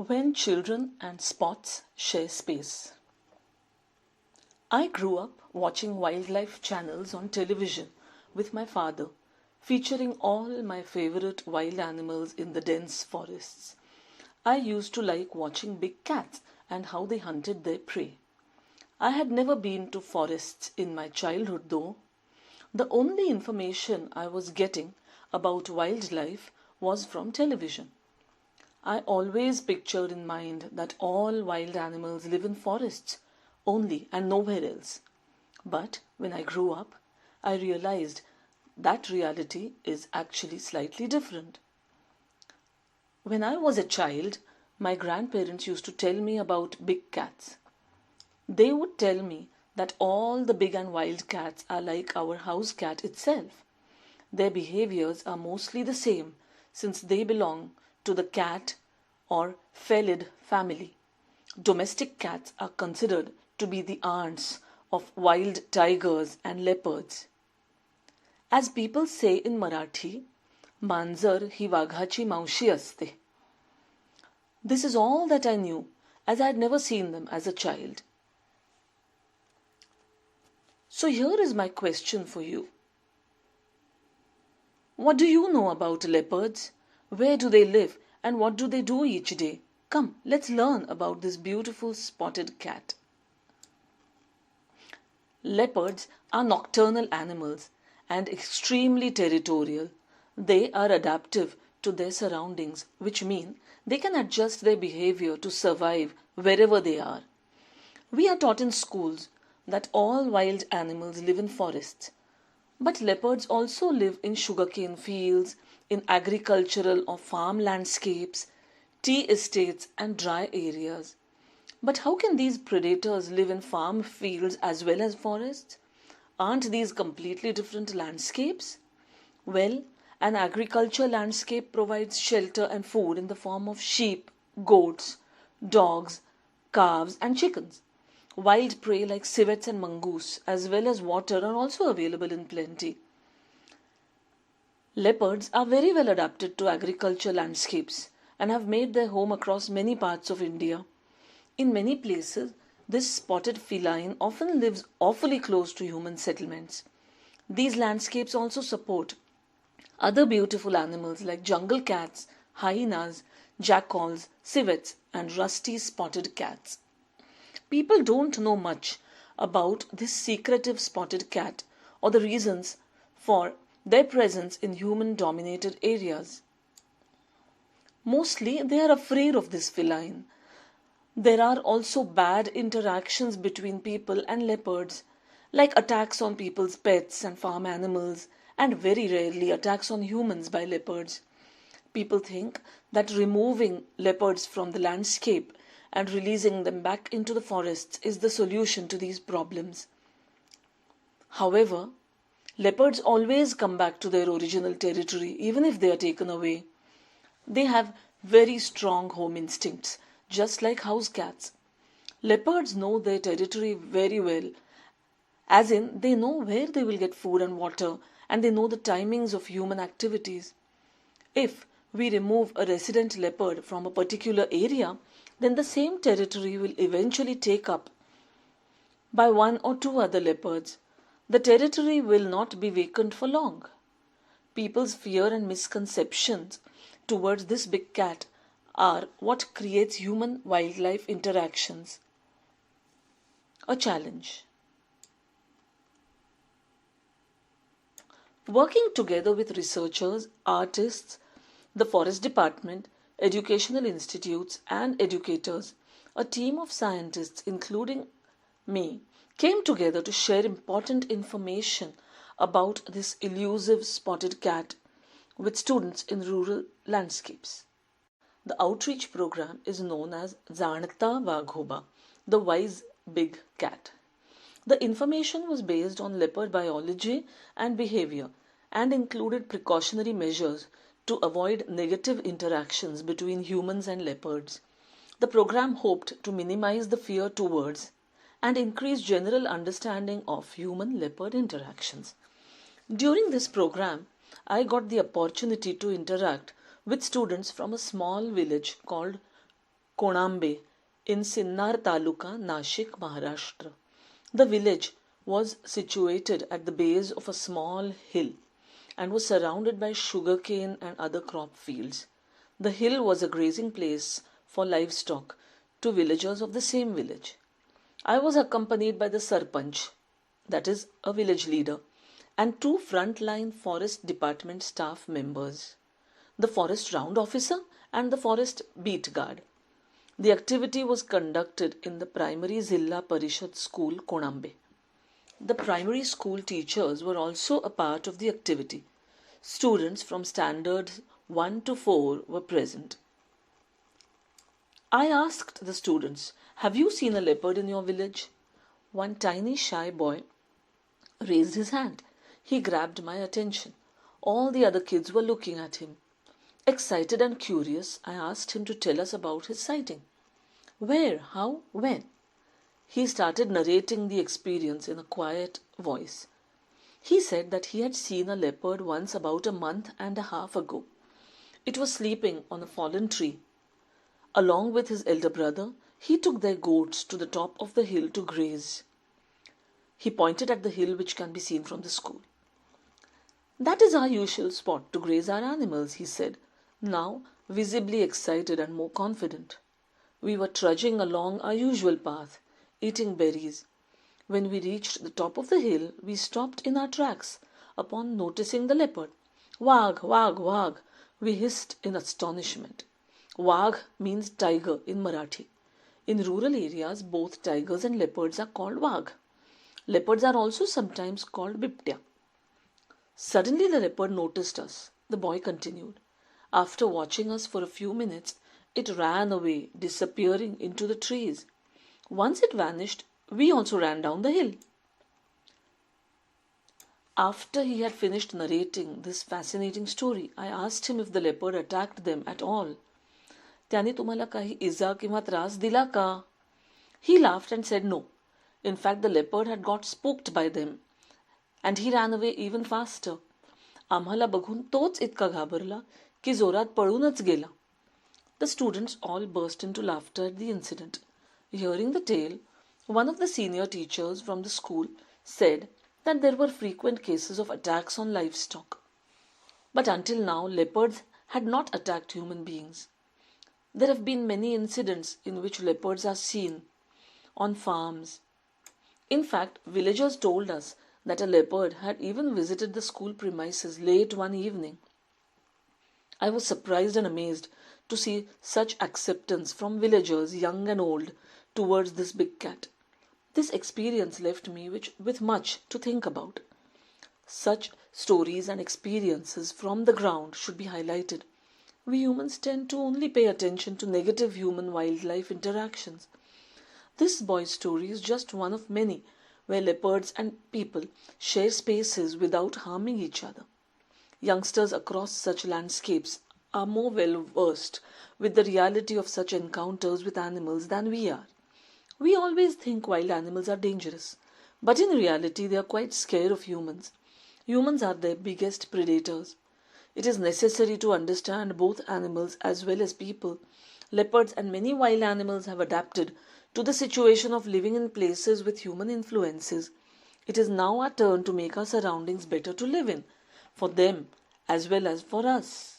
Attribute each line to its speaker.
Speaker 1: When children and spots share space. I grew up watching wildlife channels on television with my father, featuring all my favorite wild animals in the dense forests. I used to like watching big cats and how they hunted their prey. I had never been to forests in my childhood though. The only information I was getting about wildlife was from television. I always pictured in mind that all wild animals live in forests only and nowhere else. But when I grew up, I realized that reality is actually slightly different. When I was a child, my grandparents used to tell me about big cats. They would tell me that all the big and wild cats are like our house cat itself. Their behaviors are mostly the same since they belong to the cat or felid family. Domestic cats are considered to be the aunts of wild tigers and leopards. As people say in Marathi, मांजर ही वाघाची मावशी असते. This is all that I knew, as I had never seen them as a child. So here is my question for you. What do you know about leopards? Where do they live and what do they do each day? Come, let's learn about this beautiful spotted cat. Leopards are nocturnal animals and extremely territorial. They are adaptive to their surroundings, which mean they can adjust their behavior to survive wherever they are. We are taught in schools that all wild animals live in forests, but leopards also live in sugarcane fields, in agricultural or farm landscapes, tea estates, and dry areas. But how can these predators live in farm fields as well as forests? Aren't these completely different landscapes? Well, an agriculture landscape provides shelter and food in the form of sheep, goats, dogs, calves, and chickens. Wild prey like civets and mongoose, as well as water, are also available in plenty. Leopards are very well adapted to agriculture landscapes and have made their home across many parts of India. In many places, this spotted feline often lives awfully close to human settlements. These landscapes also support other beautiful animals like jungle cats, hyenas, jackals, civets, and rusty spotted cats. People don't know much about this secretive spotted cat or the reasons for their presence in human dominated areas. Mostly they are afraid of this feline. There are also bad interactions between people and leopards, like attacks on people's pets and farm animals, and very rarely attacks on humans by leopards. People think that removing leopards from the landscape and releasing them back into the forests is the solution to these problems. However, leopards always come back to their original territory even if they are taken away. They have very strong home instincts, just like house cats. Leopards know their territory very well, as in, they know where they will get food and water, and they know the timings of human activities. If we remove a resident leopard from a particular area, then the same territory will eventually take up by one or two other leopards. The territory will not be vacant for long. People's fear and misconceptions towards this big cat are what creates human wildlife interactions. A challenge. Working together with researchers, artists, the forest department, educational institutes, and educators, a team of scientists, including me, came together to share important information about this elusive spotted cat with students in rural landscapes. The outreach program is known as Janata Vaghoba, the wise big cat. The information was based on leopard biology and behavior and included precautionary measures to avoid negative interactions between humans and leopards. The program hoped to minimize the fear towards and increase general understanding of human leopard interactions. During this program, I got the opportunity to interact with students from a small village called Konambe in Sinnar Taluka, Nashik, Maharashtra. The village was situated at the base of a small hill and was surrounded by sugarcane and other crop fields. The hill was a grazing place for livestock to villagers of the same village. I was accompanied by the Sarpanch, that is, a village leader, and two front-line forest department staff members, the forest round officer and the forest beat guard. The activity was conducted in the primary Zilla Parishad school, Konambe. The primary school teachers were also a part of the activity. Students from standards 1 to 4 were present. I asked the students, "Have you seen a leopard in your village?" One tiny shy boy raised his hand. He grabbed my attention. All the other kids were looking at him. Excited and curious, I asked him to tell us about his sighting. Where? How? When? He started narrating the experience in a quiet voice. He said that he had seen a leopard once about a month and a half ago. It was sleeping on a fallen tree. Along with his elder brother, he took their goats to the top of the hill to graze. He pointed at the hill which can be seen from the school. "That is our usual spot to graze our animals," he said, now visibly excited and more confident. We were trudging along our usual path, eating berries. When we reached the top of the hill, we stopped in our tracks upon noticing the leopard. "Wagh, wagh, wagh," we hissed in astonishment. Wagh means tiger in Marathi. In rural areas, both tigers and leopards are called wagh. Leopards are also sometimes called biptya. Suddenly the leopard noticed us. The boy continued. After watching us for a few minutes, it ran away, disappearing into the trees. Once it vanished, we also ran down the hill. After he had finished narrating this fascinating story, I asked him if the leopard attacked them at all. "त्याने तुम्हाला काही इजा किंवा त्रास दिला का?" He laughed and said no. In fact, the leopard had got spooked by them, and he ran away even faster. आम्हाला बघून तोच इतका घाबरला की जोरात पळूनच गेला. The students all burst into laughter at the incident. Hearing the tale, one of the senior teachers from the school said that there were frequent cases of attacks on livestock. But until now, leopards had not attacked human beings. There have been many incidents in which leopards are seen on farms. In fact, villagers told us that a leopard had even visited the school premises late one evening. I was surprised and amazed to see such acceptance from villagers, young and old, towards this big cat. This experience left me with much to think about. Such stories and experiences from the ground should be highlighted. We humans tend to only pay attention to negative human-wildlife interactions. This boy's story is just one of many where leopards and people share spaces without harming each other. Youngsters across such landscapes are more well versed with the reality of such encounters with animals than we are. We always think wild animals are dangerous, but in reality they are quite scared of humans. Humans are their biggest predators. It is necessary to understand both animals as well as people. Leopards and many wild animals have adapted to the situation of living in places with human influences. It is now our turn to make our surroundings better to live in, for them as well as for us.